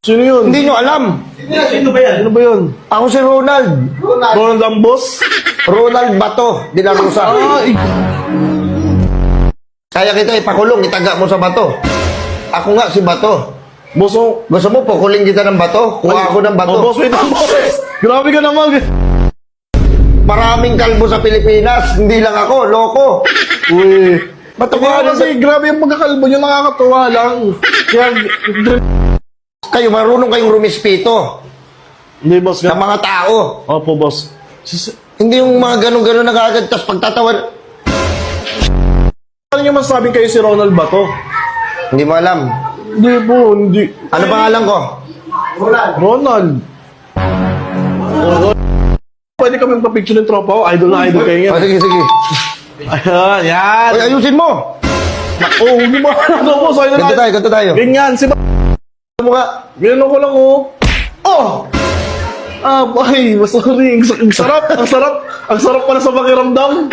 Sino yun? Hindi nyo alam. Sino ba yan? Sino ba yun? Ako si Ronald. Ronald ang boss? Ronald Bato, de la Rosa. Ay! Kaya kita ipakulong, itaga mo sa bato. Ako nga si Bato. Boss, oh. Gusto mo, pukuling kita ng bato? Kuha ako ng bato. Oh, boss, wait lang, boss. Grabe ka naman. Maraming kalbo sa Pilipinas, hindi lang ako, loko. Uy. Bato Hindi ka kasi grabe yung pagkakalbo nyo, nakakatuwa lang. Kaya, Kayo, marunong kayong rumispito hindi, boss. ng mga tao. Opo, boss. Hindi yung mga ganun-ganun na kagad, tapos pagtatawan. Ano nyo masasabing kayo si Ronald ba to? Hindi mo alam. Hindi po, hindi. Ano pangalan ko? Ronald. Oh, pwede kami magpa-picture ng tropa ko. Idol na idol kayo O, yan. sige, sige. Ayan, yan. Oy, ayusin mo. Oh, hindi mo ano po. So, Ganto tayo, ganto tayo. Ganyan, si Mo nga. Ganyan ko lang, oh. Oh! Ah, boy, sorry. Ang sarap, ang sarap. Ang sarap pala sa pakiramdam.